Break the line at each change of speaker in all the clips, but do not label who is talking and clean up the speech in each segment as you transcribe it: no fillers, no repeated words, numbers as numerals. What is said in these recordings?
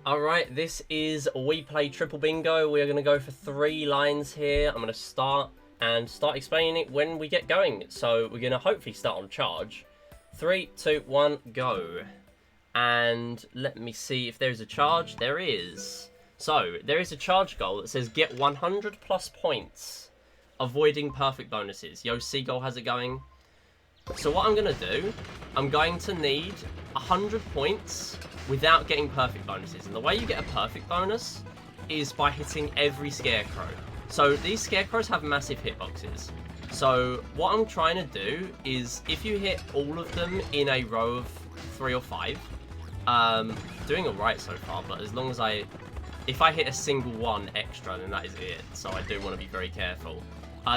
Alright, this is We Play Triple Bingo. We are going to go for 3 lines here. I'm going to start explaining it when we get going. So we're going to hopefully start on charge. 3, 2, 1, go. And let me see if there's a charge. There is. So there is a charge goal that says get 100 plus points, avoiding perfect bonuses. Yo Seagull has it going. So what I'm going to do, I'm going to need 100 points without getting perfect bonuses. And the way you get a perfect bonus is by hitting every scarecrow. So these scarecrows have massive hitboxes. So what I'm trying to do is, if you hit all of them in a row of 3 or 5, doing alright so far, but as long as if I hit a single one extra, then that is it. So I do want to be very careful.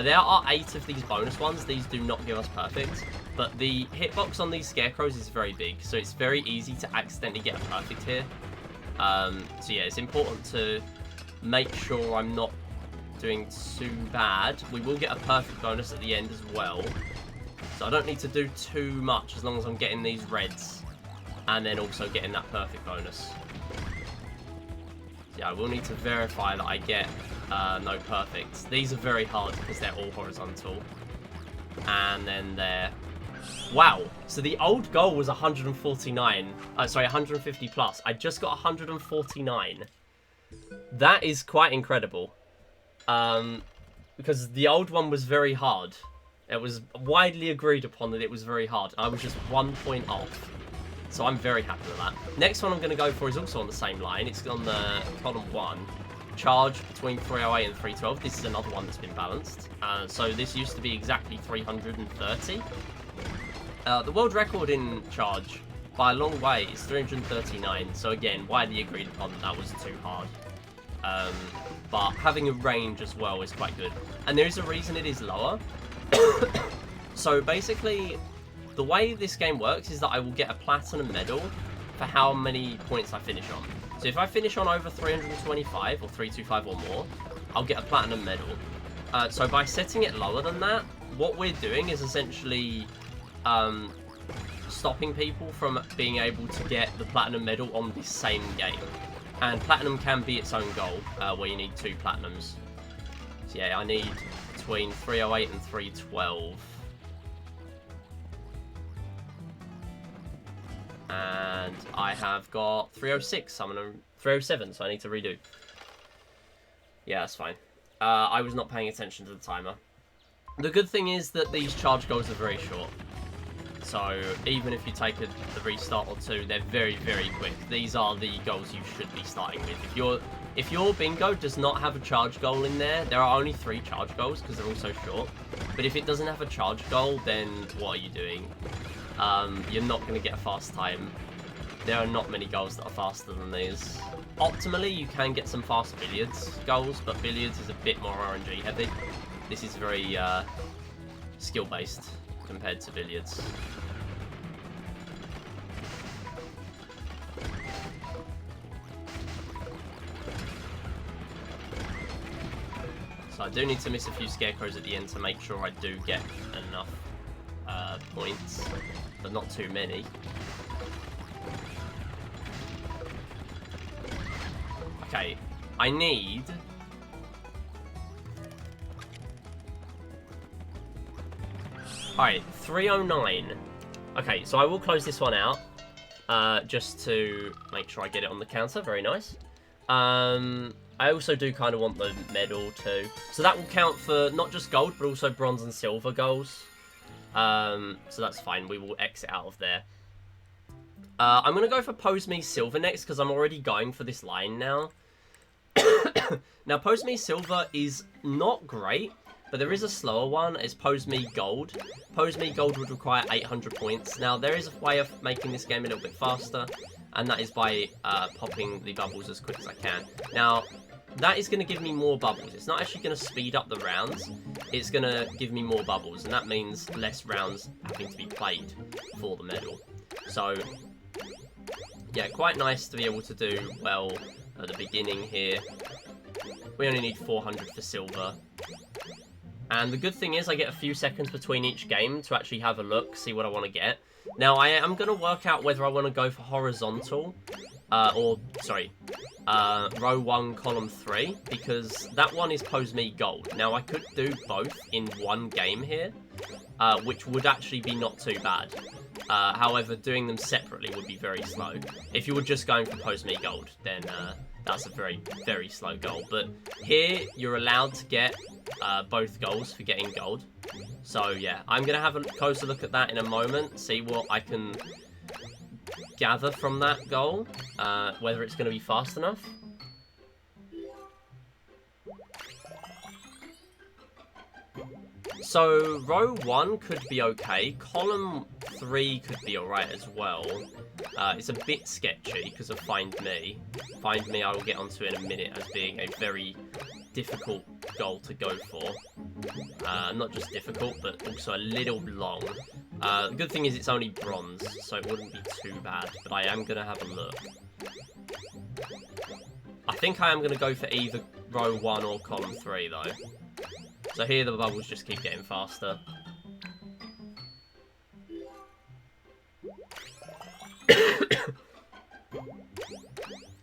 There are 8 of these bonus ones. These do not give us perfect, but the hitbox on these scarecrows is very big, so it's very easy to accidentally get a perfect here. So yeah, it's important to make sure I'm not doing too bad. We will get a perfect bonus at the end as well, so I don't need to do too much as long as I'm getting these reds and then also getting that perfect bonus. Yeah, I will need to verify that I get no perfects. These are very hard because they're all horizontal. And then they're... Wow! So the old goal was 149. Sorry, 150 plus. I just got 149. That is quite incredible. Because the old one was very hard. It was widely agreed upon that it was very hard. I was just 1 point off. So I'm very happy with that. Next one I'm going to go for is also on the same line. It's on the column 1. Charge between 308 and 312. This is another one that's been balanced. So this used to be exactly 330. The world record in charge by a long way is 339. So again, widely agreed upon that was too hard. But having a range as well is quite good. And there is a reason it is lower. So basically, the way this game works is that I will get a platinum medal for how many points I finish on. So if I finish on over 325 or 325 or more, I'll get a platinum medal. So by setting it lower than that, what we're doing is essentially stopping people from being able to get the platinum medal on this same game. And platinum can be its own goal, where you need 2 platinums. So yeah, I need between 308 and 312. And I have got 306. I'm gonna 307, so I need to redo. Yeah, that's fine. I was not paying attention to the timer. The good thing is that these charge goals are very short. So even if you take the restart or 2, they're very, very quick. These are the goals you should be starting with. If your bingo does not have a charge goal in there, there are only 3 charge goals because they're all so short. But if it doesn't have a charge goal, then what are you doing? You're not going to get a fast time. There are not many goals that are faster than these. Optimally, you can get some fast billiards goals, but billiards is a bit more RNG heavy. This is very skill-based compared to billiards. So I do need to miss a few scarecrows at the end to make sure I do get enough points, but not too many. Okay, I need... Alright, 309. Okay, so I will close this one out, just to make sure I get it on the counter. Very nice. I also do kind of want the medal too. So that will count for not just gold, but also bronze and silver goals. So that's fine. We will exit out of there. I'm going to go for Pose Me Silver next, because I'm already going for this line now. Now, Pose Me Silver is not great, but there is a slower one. It's Pose Me Gold. Pose Me Gold would require 800 points. Now, there is a way of making this game a little bit faster, and that is by popping the bubbles as quick as I can. Now, that is going to give me more bubbles. It's not actually going to speed up the rounds. It's going to give me more bubbles, and that means less rounds having to be played for the medal. So, yeah, quite nice to be able to do well at the beginning here. We only need 400 for silver. And the good thing is I get a few seconds between each game to actually have a look, see what I want to get. Now, I am going to work out whether I want to go for horizontal row 1, column 3, because that one is Pose Me Gold. Now, I could do both in one game here, which would actually be not too bad. However, doing them separately would be very slow. If you were just going for Pose Me Gold, then that's a very, very slow goal. But here, you're allowed to get both goals for getting gold. So, yeah, I'm going to have a closer look at that in a moment, see what I can gather from that goal, whether it's going to be fast enough. So, row 1 could be okay. Column 3 could be alright as well. It's a bit sketchy because of Find Me. Find Me I will get onto in a minute as being a very difficult goal to go for. Not just difficult, but also a little long. The good thing is it's only bronze, so it wouldn't be too bad, but I am going to have a look. I think I am going to go for either row 1 or column 3, though. So here the bubbles just keep getting faster.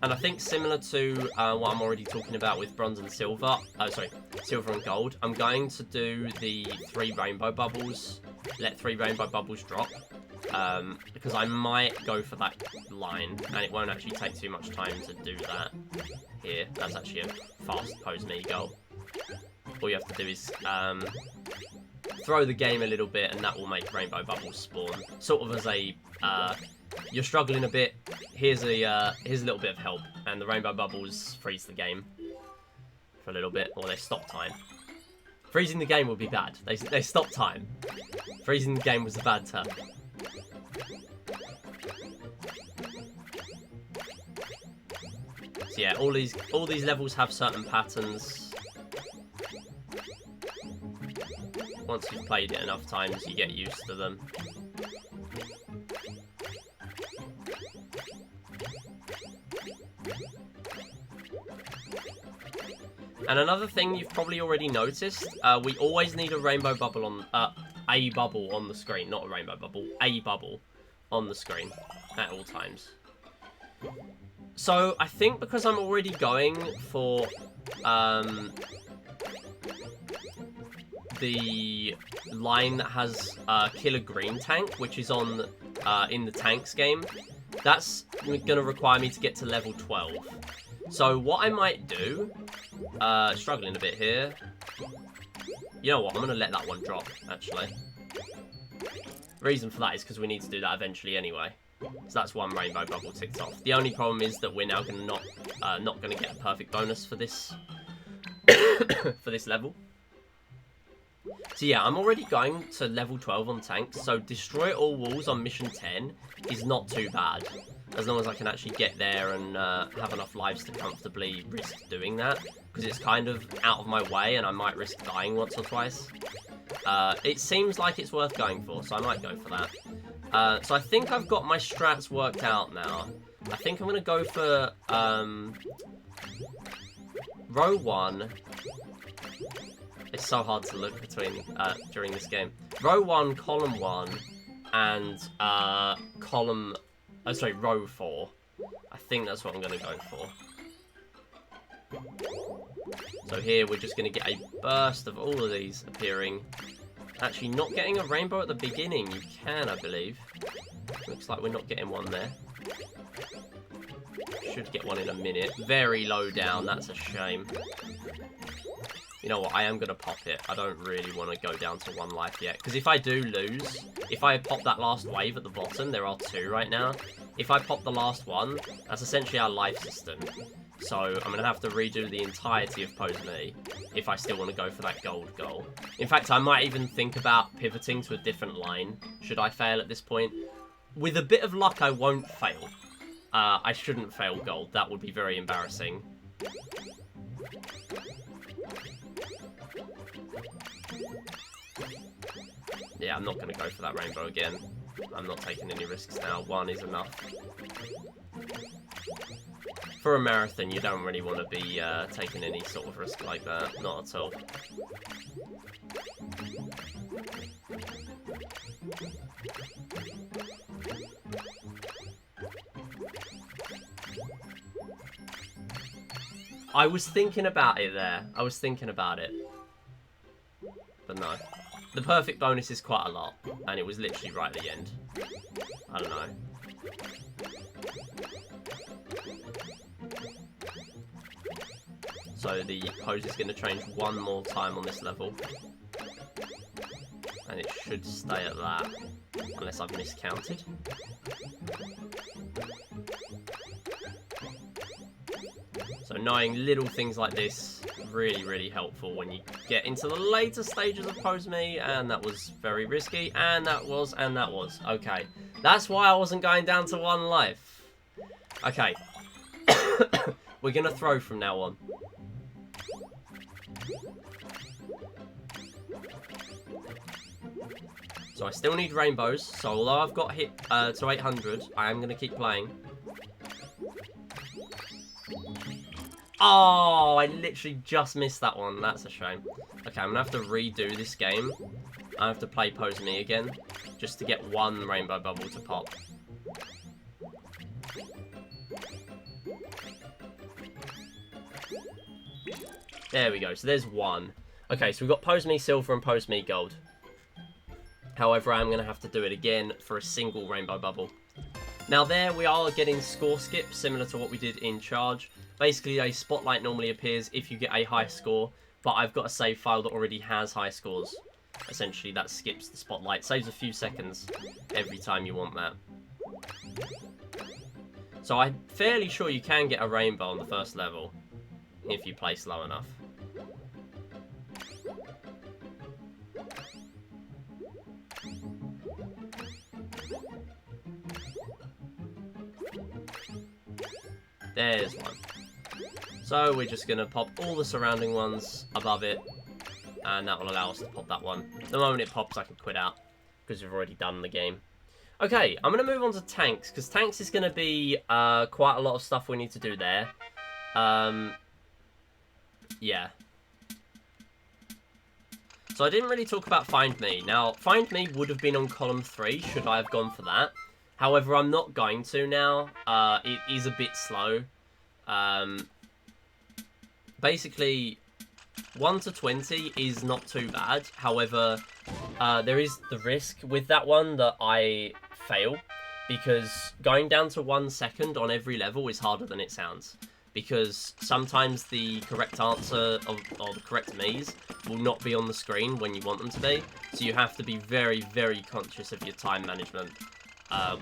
And I think similar to what I'm already talking about with bronze and silver, silver and gold, I'm going to do the 3 rainbow bubbles, let 3 rainbow bubbles drop, because I might go for that line, and it won't actually take too much time to do that here. That's actually a fast Pose Me goal. All you have to do is throw the game a little bit, and that will make rainbow bubbles spawn. Sort of as a, you're struggling a bit, here's a little bit of help, and the rainbow bubbles freeze the game for a little bit, or they stop time. Freezing the game would be bad. They stop time. Freezing the game was a bad term. So yeah, all these levels have certain patterns. Once you've played it enough times, you get used to them. And another thing you've probably already noticed, we always need a rainbow bubble on, a bubble on the screen. Not a rainbow bubble, a bubble on the screen at all times. So I think because I'm already going for, the line that has Killer Green Tank, which is on in the tanks game, that's going to require me to get to level 12. So what I might do, struggling a bit here, you know what, I'm going to let that one drop, actually. Reason for that is because we need to do that eventually anyway. So that's one rainbow bubble ticked off. The only problem is that we're now going to not going to get a perfect bonus for this for this level. So yeah, I'm already going to level 12 on tanks, so destroy all walls on mission 10 is not too bad. As long as I can actually get there and have enough lives to comfortably risk doing that. Because it's kind of out of my way and I might risk dying once or twice. It seems like it's worth going for, so I might go for that. So I think I've got my strats worked out now. I think I'm going to go for row 1. It's so hard to look between during this game. Row 1, column 1, and row 4. I think that's what I'm going to go for. So here we're just going to get a burst of all of these appearing. Actually, not getting a rainbow at the beginning. You can, I believe. Looks like we're not getting one there. Should get one in a minute. Very low down. That's a shame. You know what, I am going to pop it. I don't really want to go down to 1 life yet. Because if I do lose, if I pop that last wave at the bottom, there are 2 right now. If I pop the last one, that's essentially our life system. So I'm going to have to redo the entirety of Pose Me if I still want to go for that gold goal. In fact, I might even think about pivoting to a different line, should I fail at this point. With a bit of luck, I won't fail. I shouldn't fail gold. That would be very embarrassing. Yeah, I'm not going to go for that rainbow again. I'm not taking any risks now. 1 is enough. For a marathon, you don't really want to be taking any sort of risk like that. Not at all. I was thinking about it there. I was thinking about it. But no. The perfect bonus is quite a lot. And it was literally right at the end. I don't know. So the pose is going to change one more time on this level. And it should stay at that. Unless I've miscounted. So knowing little things like this, really, really helpful when you get into the later stages of Pose Me. And that was very risky. And that was. Okay. That's why I wasn't going down to 1 life. Okay. We're going to throw from now on. So I still need rainbows. So although I've got hit to 800, I am going to keep playing. Oh, I literally just missed that one. That's a shame. Okay, I'm going to have to redo this game. I have to play Pose Me again. Just to get 1 rainbow bubble to pop. There we go. So there's 1. Okay, so we've got Pose Me Silver and Pose Me Gold. However, I'm going to have to do it again for a single rainbow bubble. Now there we are getting score skips, similar to what we did in Charge. Basically, a spotlight normally appears if you get a high score, but I've got a save file that already has high scores. Essentially, that skips the spotlight. Saves a few seconds every time you want that. So I'm fairly sure you can get a rainbow on the first level if you play slow enough. There's 1. So we're just going to pop all the surrounding ones above it. And that will allow us to pop that one. The moment it pops, I can quit out. Because we've already done the game. Okay, I'm going to move on to tanks. Because tanks is going to be quite a lot of stuff we need to do there. Yeah. So I didn't really talk about Find Me. Now, Find Me would have been on column 3 should I have gone for that. However, I'm not going to now. It is a bit slow. Basically, 1 to 20 is not too bad. However, there is the risk with that one that I fail. Because going down to 1 second on every level is harder than it sounds. Because sometimes the correct answer or the correct maze will not be on the screen when you want them to be. So you have to be very, very conscious of your time management.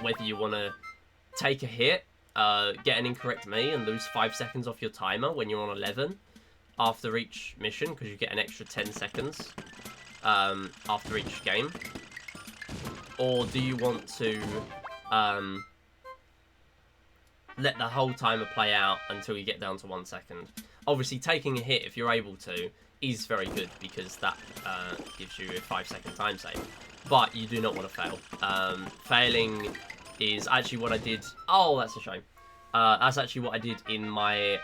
Whether you want to take a hit, get an incorrect me and lose 5 seconds off your timer when you're on 11 after each mission, because you get an extra 10 seconds after each game. Or do you want to let the whole timer play out until you get down to 1 second? Obviously, taking a hit, if you're able to, is very good, because that gives you a 5-second time save. But you do not want to fail. Failing is actually what I did. Oh, that's a shame. That's actually what I did in my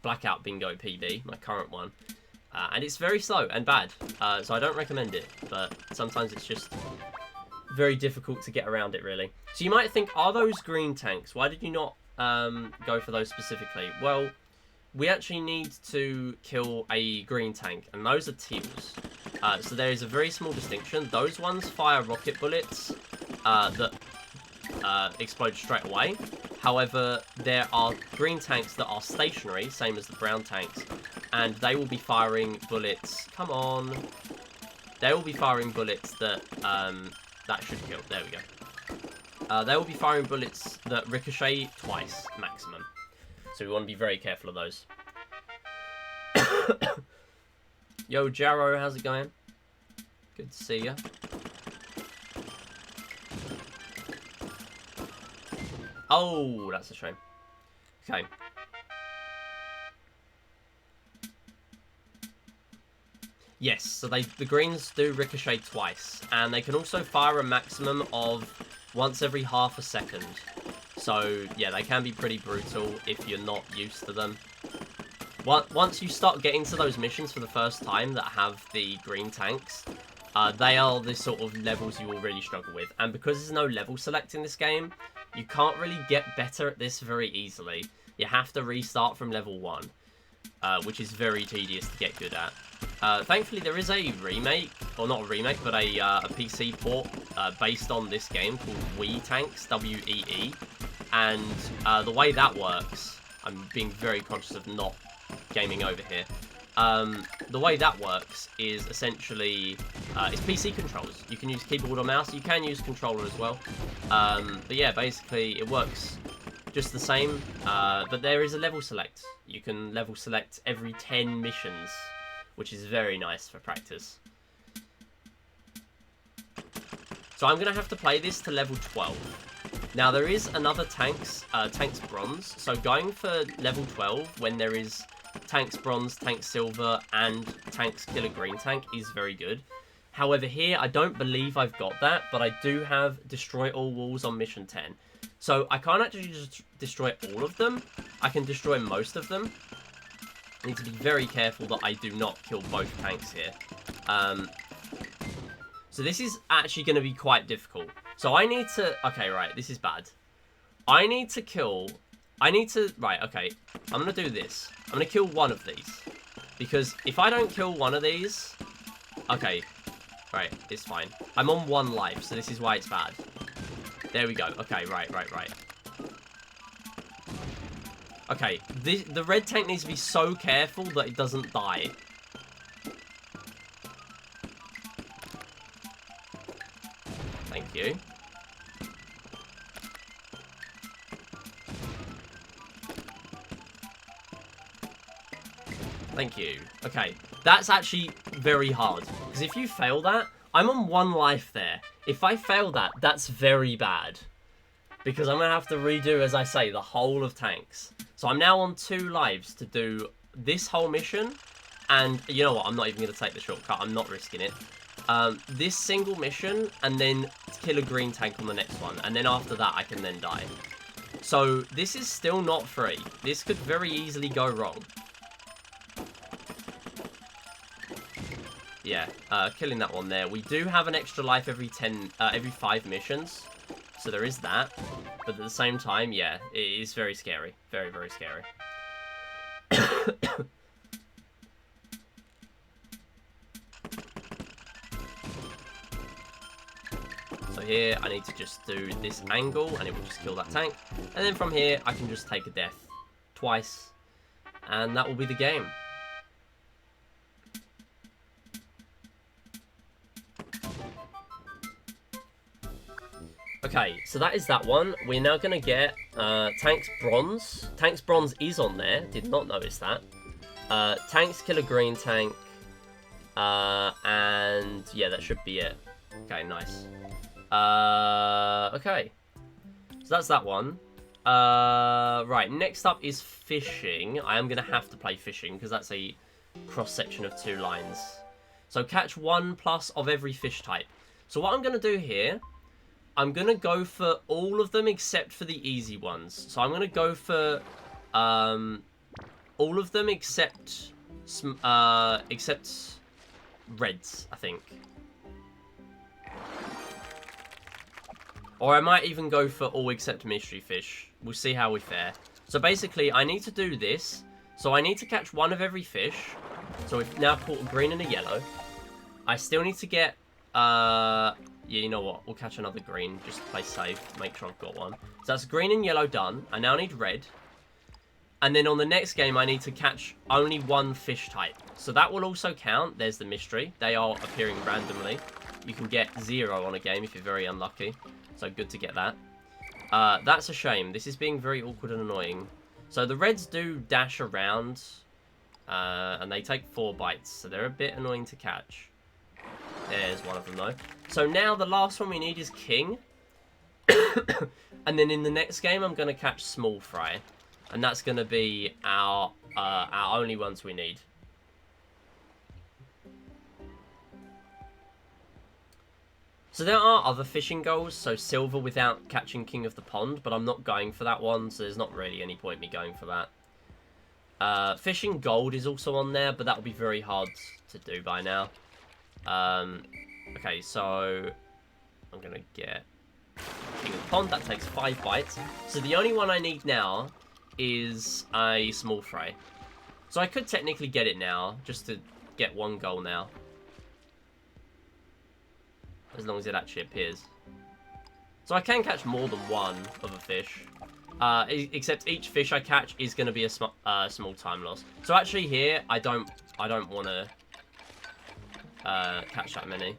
Blackout Bingo PB, my current one. And it's very slow and bad. So I don't recommend it. But sometimes it's just very difficult to get around it, really. So you might think, are those green tanks? Why did you not go for those specifically? Well, we actually need to kill a green tank. And those are teals. So there is a very small distinction. Those ones fire rocket bullets that explode straight away. However, there are green tanks that are stationary, same as the brown tanks, and they will be firing bullets. Come on. They will be firing bullets that that should kill. There we go. They will be firing bullets that ricochet twice maximum. So we want to be very careful of those. Yo, Jarrow, how's it going? Good to see ya. Oh, that's a shame. Okay. Yes, so the greens do ricochet twice, and they can also fire a maximum of once every half a second. So, yeah, they can be pretty brutal if you're not used to them. Once you start getting to those missions for the first time that have the green tanks, they are the sort of levels you will really struggle with. And because there's no level select in this game, you can't really get better at this very easily. You have to restart from level 1. which is very tedious to get good at. Thankfully, there is a remake, or not a remake, but a PC port based on this game called Wii Tanks, W-E-E. And the way that works, I'm being very conscious of not gaming over here. The way that works is essentially, it's PC controls. You can use keyboard or mouse, you can use controller as well. But yeah, basically it works just the same, but there is a level select. You can level select every 10 missions, which is very nice for practice. So I'm going to have to play this to level 12. Now there is another tanks bronze, so going for level 12 when there is tanks bronze, tanks silver, and tanks killer green tank is very good. However, here I don't believe I've got that, but I do have destroy all walls on mission 10. So I can't actually just destroy all of them. I can destroy most of them. I need to be very careful that I do not kill both tanks here. So this is actually going to be quite difficult. So I need to... Okay, right, this is bad. Right, okay. I'm going to do this. I'm going to kill one of these. Because if I don't kill one of these... Okay, right, it's fine. I'm on 1 life, so this is why it's bad. There we go. Okay, right. Okay, the red tank needs to be so careful that it doesn't die. Thank you. Thank you. Okay, that's actually very hard. Because if you fail that, I'm on 1 life there. If I fail that, that's very bad. Because I'm going to have to redo, as I say, the whole of tanks. So I'm now on 2 lives to do this whole mission. And you know what? I'm not even going to take the shortcut. I'm not risking it. This single mission, and then kill a green tank on the next one. And then after that, I can then die. So this is still not free. This could very easily go wrong. Yeah, killing that one there. We do have an extra life every 5 missions. So there is that. But at the same time, yeah, it is very scary. Very, very scary. So here, I need to just do this angle, and it will just kill that tank. And then from here, I can just take a death twice. And that will be the game. Okay, so that is that one. We're now going to get Tanks Bronze. Tanks Bronze is on there. Did not notice that. Tanks Killer Green Tank. And yeah, that should be it. Okay, nice. Okay. So that's that one. Right, next up is fishing. I am going to have to play fishing because that's a cross-section of 2 lines. So catch 1+ of every fish type. So what I'm going to do here... I'm going to go for all of them except for the easy ones. So I'm going to go for all of them except reds, I think. Or I might even go for all except mystery fish. We'll see how we fare. So basically, I need to do this. So I need to catch 1 of every fish. So we've now caught a green and a yellow. I still need to get... Yeah, you know what? We'll catch another green. Just to play safe. Make sure I've got one. So that's green and yellow done. I now need red. And then on the next game, I need to catch only 1 fish type. So that will also count. There's the mystery. They are appearing randomly. You can get 0 on a game if you're very unlucky. So good to get that. That's a shame. This is being very awkward and annoying. So the reds do dash around. And they take 4 bites. So they're a bit annoying to catch. There's one of them, though. So now the last one we need is king. And then in the next game, I'm going to catch small fry. And that's going to be our only ones we need. So there are other fishing goals. So silver without catching king of the pond. But I'm not going for that one. So there's not really any point me going for that. Fishing gold is also on there. But that will be very hard to do by now. Okay, so I'm gonna get king of the pond. That takes 5 bites. So the only one I need now is a small fry. So I could technically get it now, just to get 1 goal now. As long as it actually appears. So I can catch more than 1 of a fish. Except each fish I catch is going to be a small time loss. So actually here, I don't want to catch that many.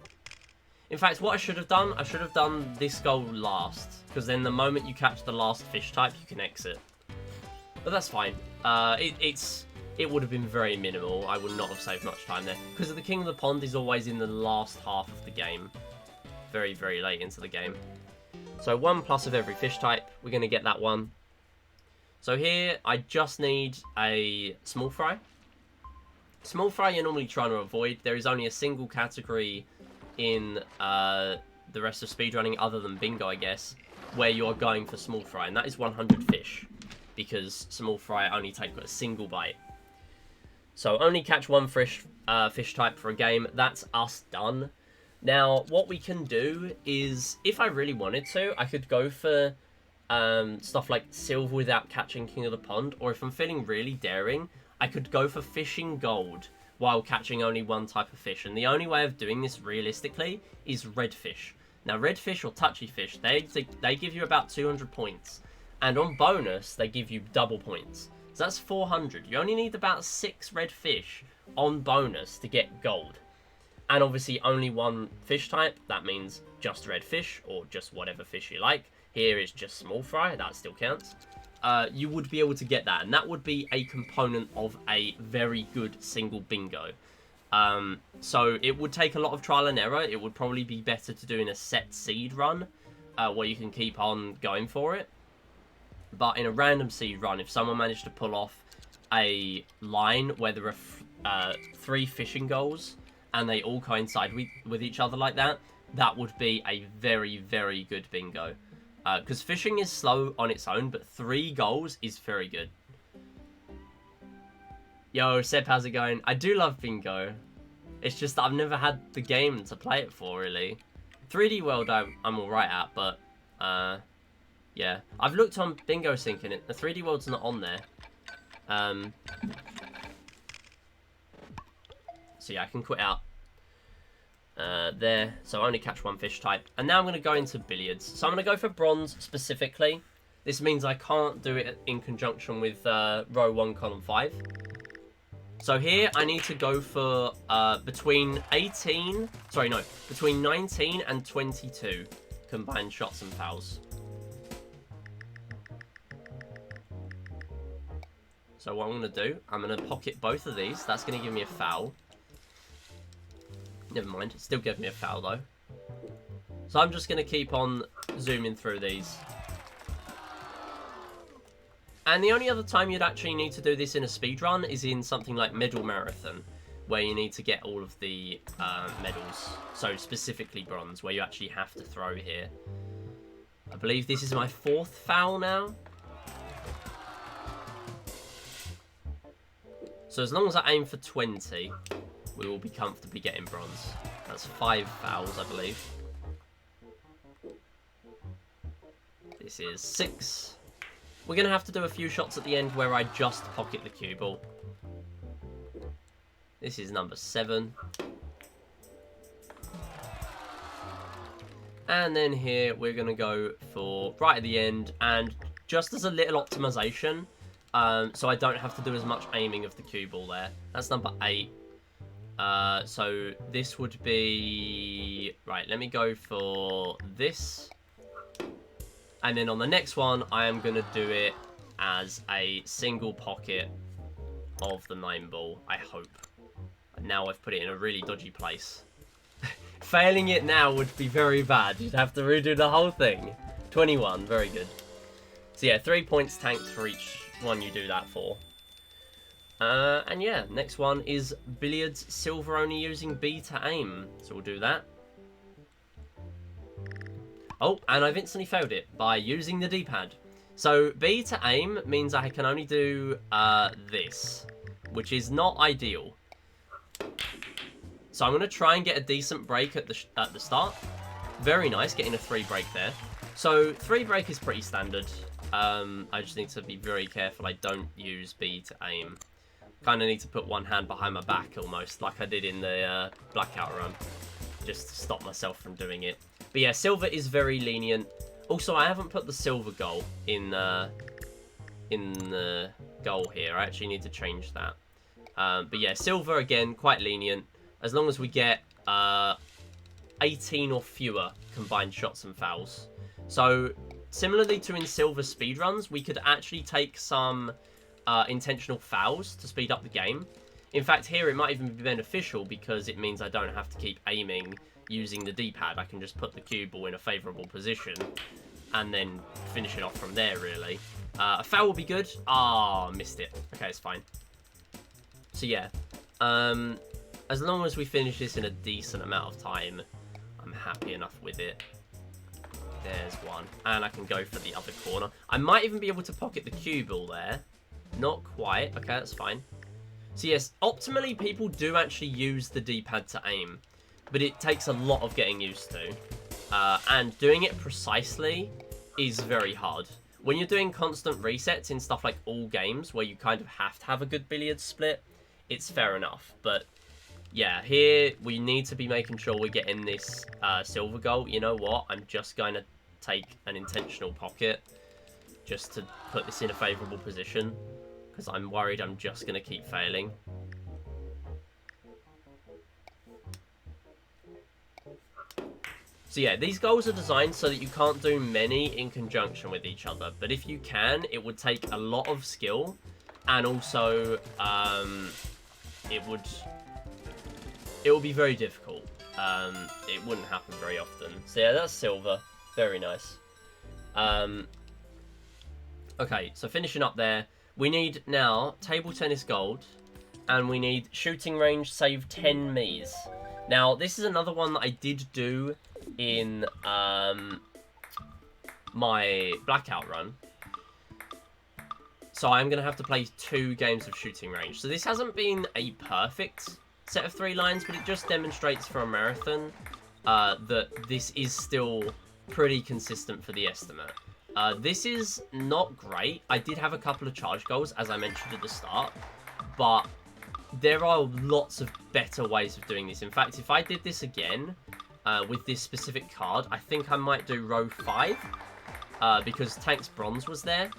In fact, what I should have done this goal last. Because then the moment you catch the last fish type, you can exit. But that's fine. It would have been very minimal. I would not have saved much time there. Because the King of the Pond is always in the last half of the game. Very, very late into the game. So 1+ of every fish type. We're going to get that one. So here, I just need a small fry. Small fry you're normally trying to avoid. There is only a single category in the rest of speedrunning, other than bingo, I guess, where you are going for small fry. And that is 100 fish. Because small fry only take a single bite. So only catch 1 fish type for a game. That's us done. Now, what we can do is, if I really wanted to, I could go for stuff like silver without catching King of the Pond. Or if I'm feeling really daring, I could go for fishing gold while catching only 1 type of fish. And the only way of doing this realistically is redfish. Now, redfish or touchy fish, they give you about 200 points. And on bonus, they give you double points. So that's 400. You only need about 6 red fish on bonus to get gold. And obviously only 1 fish type. That means just red fish or just whatever fish you like. Here is just small fry. That still counts. You would be able to get that. And that would be a component of a very good single bingo. So it would take a lot of trial and error. It would probably be better to do in a set seed run. Where you can keep on going for it. But in a random seed run, if someone managed to pull off a line where there are 3 fishing goals and they all coincide with each other like that, that would be a very, very good bingo. Because fishing is slow on its own, but 3 goals is very good. Yo, Seb, how's it going? I do love bingo. It's just that I've never had the game to play it for, really. 3D World I'm alright at, but... yeah, I've looked on Bingo Sync and the 3D World's not on there. So yeah, I can quit out there. So I only catch 1 fish type. And now I'm going to go into billiards. So I'm going to go for bronze specifically. This means I can't do it in conjunction with row 1, column 5. So here I need to go for between 19 and 22 combined shots and fouls. So what I'm going to do, I'm going to pocket both of these. That's going to give me a foul. Never mind, it still gave me a foul though. So I'm just going to keep on zooming through these. And the only other time you'd actually need to do this in a speedrun is in something like Medal Marathon, where you need to get all of the medals. So specifically bronze, where you actually have to throw here. I believe this is my 4th foul now. So as long as I aim for 20, we will be comfortably getting bronze. That's 5 fouls, I believe. This is 6. We're going to have to do a few shots at the end where I just pocket the cue ball. This is number 7. And then here we're going to go for right at the end, and just as a little optimization, so I don't have to do as much aiming of the cue ball there. That's number 8. So this would be... Right, let me go for this. And then on the next one, I am going to do it as a single pocket of the 9 ball, I hope. Now I've put it in a really dodgy place. Failing it now would be very bad. You'd have to redo the whole thing. 21, very good. So yeah, 3 points tanked for each one you do that for. And yeah, next one is billiards silver only using B to aim. So we'll do that. Oh, and I've instantly failed it by using the D-pad. So B to aim means I can only do this, which is not ideal. So I'm going to try and get a decent break at the start. Very nice, getting a 3 break there. So 3 break is pretty standard. I just need to be very careful I don't use B to aim, Kind of need to put one hand behind my back, almost, like I did in the Blackout run. Just to stop myself from doing it. But yeah, silver is very lenient. Also, I haven't put the silver goal in the goal here. I actually need to change that. But yeah, silver, again, quite lenient. As long as we get 18 or fewer combined shots and fouls. So, similarly to in silver speedruns, we could actually take some intentional fouls to speed up the game. In fact, here it might even be beneficial because it means I don't have to keep aiming using the D-pad. I can just put the cue ball in a favourable position and then finish it off from there, really. A foul will be good. Ah, missed it. Okay, it's fine. So, yeah. As long as we finish this in a decent amount of time, I'm happy enough with it. There's one. And I can go for the other corner. I might even be able to pocket the cue ball there. Not quite. Okay, that's fine. So yes, optimally, people do actually use the D-pad to aim, but it takes a lot of getting used to. And doing it precisely is very hard. When you're doing constant resets in stuff like all games, where you kind of have to have a good billiards split, it's fair enough. But yeah, here we need to be making sure we're getting this silver goal. You know what? I'm just going to take an intentional pocket just to put this in a favourable position, because I'm worried I'm just going to keep failing. So yeah, these goals are designed so that you can't do many in conjunction with each other. But if you can, it would take a lot of skill. And also, it would be very difficult. It wouldn't happen very often. So yeah, that's silver. Very nice. Okay, so finishing up there. We need now table tennis gold, and we need shooting range save 10 Ms. Now, this is another one that I did do in my Blackout run. So I'm going to have to play 2 games of shooting range. So this hasn't been a perfect set of 3 lines, but it just demonstrates for a marathon that this is still pretty consistent for the estimate. This is not great. I did have a couple of charge goals, as I mentioned at the start, but there are lots of better ways of doing this. In fact, if I did this again with this specific card, I think I might do row 5 because Tank's bronze was there.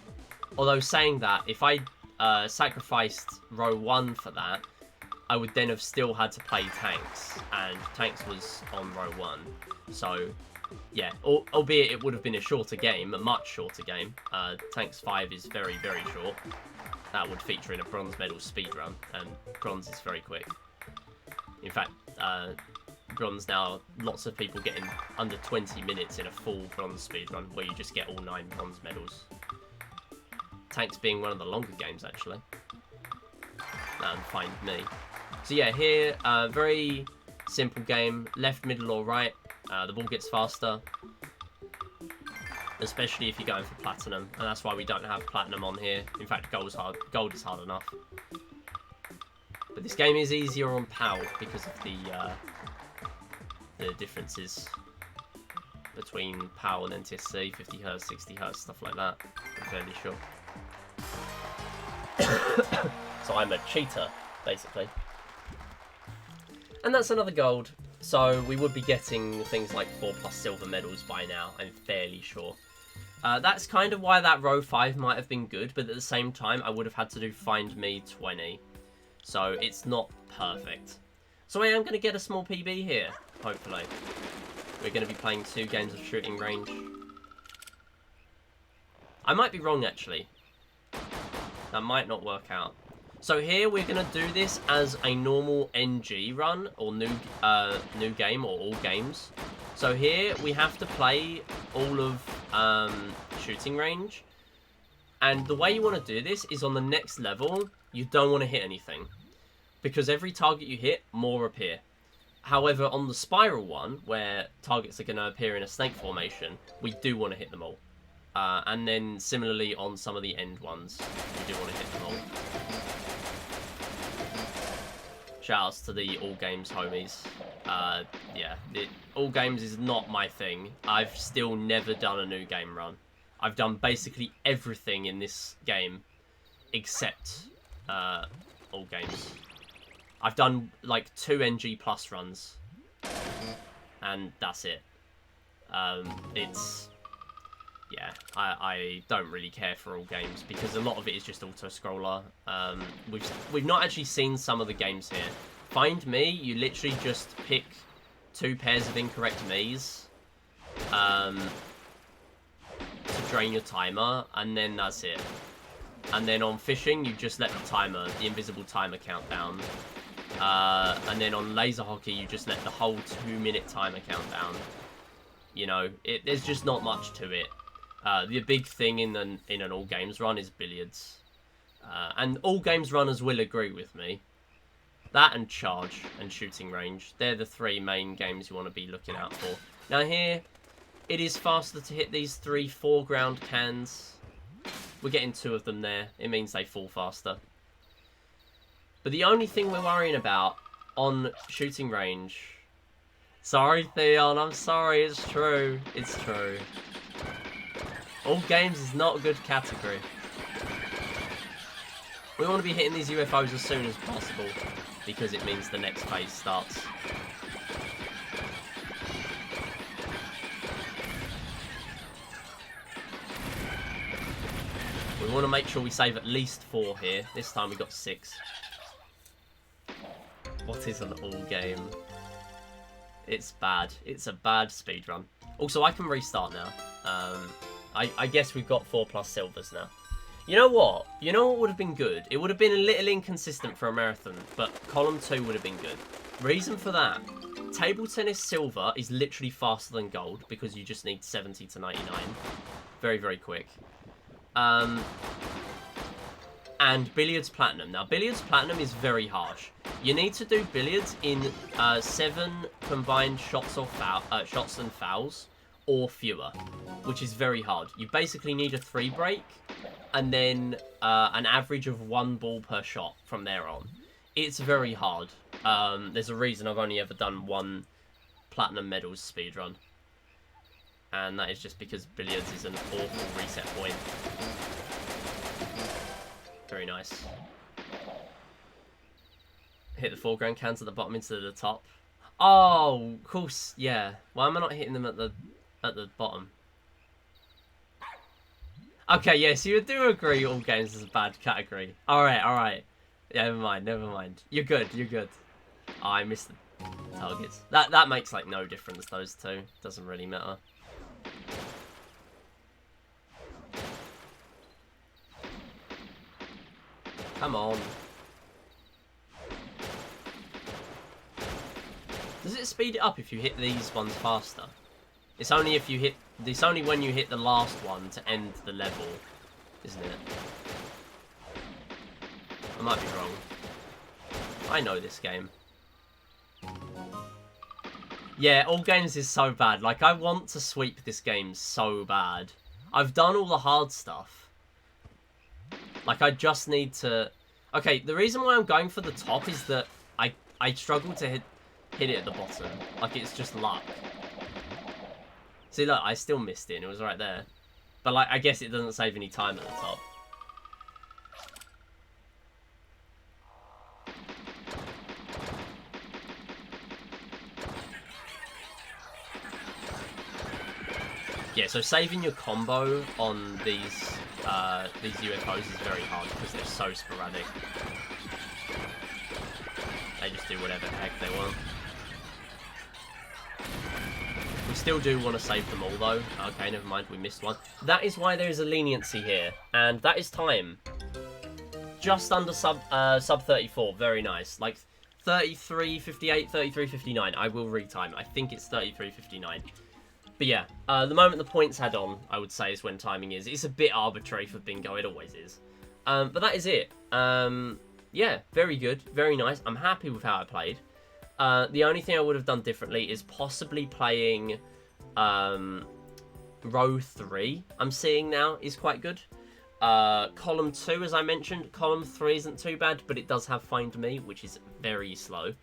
Although saying that, if I sacrificed row 1 for that, I would then have still had to play Tanks, and Tanks was on row 1. So yeah, albeit it would have been a shorter game, a much shorter game. Tanks 5 is very, very short. That would feature in a bronze medal speedrun, and bronze is very quick. In fact, bronze now, lots of people getting under 20 minutes in a full bronze speedrun, where you just get all 9 bronze medals. Tanks being one of the longer games, actually. And find me. So yeah, here, very simple game. Left, middle, or right. The ball gets faster, especially if you're going for platinum, and that's why we don't have platinum on here. In fact, gold is hard enough. But this game is easier on PAL because of the differences between PAL and NTSC, 50 Hz, 60 Hz, stuff like that. I'm fairly sure. So I'm a cheater, basically. And that's another gold. So we would be getting things like 4+ silver medals by now, I'm fairly sure. That's kind of why that row 5 might have been good, but at the same time, I would have had to do find me 20. So it's not perfect. So I am going to get a small PB here, hopefully. We're going to be playing 2 games of shooting range. I might be wrong, actually. That might not work out. So here we're going to do this as a normal NG run, or new game, or all games. So here we have to play all of shooting range. And the way you want to do this is on the next level, you don't want to hit anything. Because every target you hit, more appear. However, on the spiral one, where targets are going to appear in a snake formation, we do want to hit them all. And then similarly on some of the end ones, we do want to hit them all. Shoutouts to the All Games homies. Yeah, All Games is not my thing. I've still never done a new game run. I've done basically everything in this game except All all games. I've done like 2 NG plus runs, and that's it. Yeah, I don't really care for all games because a lot of it is just auto-scroller. We've not actually seen some of the games here. Find Me, you literally just pick 2 pairs of incorrect me's to drain your timer, and then that's it. And then on Fishing, you just let the invisible timer count down. And then on Laser Hockey, you just let the whole 2-minute timer count down. You know, there's just not much to it. The big thing in an all games run is billiards. And all games runners will agree with me. That and Charge and Shooting Range. They're the 3 main games you want to be looking out for. Now here, it is faster to hit these 3 foreground cans. We're getting 2 of them there. It means they fall faster. But the only thing we're worrying about on Shooting Range... Sorry, Theon, I'm sorry, it's true. It's true. All games is not a good category. We want to be hitting these UFOs as soon as possible, because it means the next phase starts. We want to make sure we save at least 4 here. This time we got 6. What is an all game? It's bad. It's a bad speedrun. Also, I can restart now. I guess we've got 4+ silvers now. You know what? You know what would have been good? It would have been a little inconsistent for a marathon, but column 2 would have been good. Reason for that, table tennis silver is literally faster than gold because you just need 70 to 99. Very, very quick. And billiards platinum. Now, billiards platinum is very harsh. You need to do billiards in 7 combined shots and fouls or fewer, which is very hard. You basically need a 3 break and then an average of 1 ball per shot from there on. It's very hard. There's a reason I've only ever done 1 platinum medals speedrun. And that is just because billiards is an awful reset point. Very nice. Hit the foreground cans at the bottom instead of the top. Oh, of course, yeah. Why am I not hitting them at the bottom? Okay, yes, you do agree all games is a bad category. Alright, alright. Yeah, never mind, never mind. You're good, you're good. Oh, I missed the targets. That makes, like, no difference, those 2. Doesn't really matter. Come on. Does it speed it up if you hit these ones faster? It's only if you hit... It's only when you hit the last one to end the level, isn't it? I might be wrong. I know this game. Yeah, all games is so bad. Like, I want to sweep this game so bad. I've done all the hard stuff. Like, I just need to... Okay, the reason why I'm going for the top is that I struggle to hit it at the bottom. Like, it's just luck. See, look, I still missed it, and it was right there. But, like, I guess it doesn't save any time at the top. Yeah, so saving your combo on these UFOs is very hard because they're so sporadic. They just do whatever the heck they want. We still do want to save them all, though. Okay, never mind, we missed one. That is why there is a leniency here, and that is time. Just under sub 34, very nice. Like 33:58, 33:59. I will retime. I think it's 33:59. But yeah, the moment the points add on, I would say, is when timing is. It's a bit arbitrary for bingo, it always is. But that is it. Yeah, very good, very nice. I'm happy with how I played. The only thing I would have done differently is possibly playing row 3, I'm seeing now, is quite good. Column 2, as I mentioned. Column 3 isn't too bad, but it does have Find Me, which is very slow.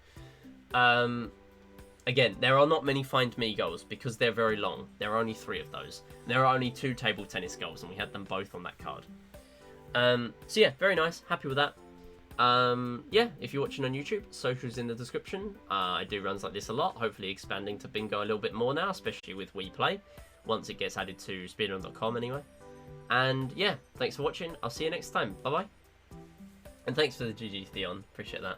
Again, there are not many Find Me goals because they're very long. There are only 3 of those. There are only 2 table tennis goals, and we had them both on that card. So yeah, very nice. Happy with that. Yeah, if you're watching on YouTube, socials in the description. I do runs like this a lot, hopefully expanding to bingo a little bit more now, especially with WePlay, once it gets added to speedrun.com anyway. And yeah, thanks for watching. I'll see you next time. Bye bye. And thanks for the GG Theon. Appreciate that.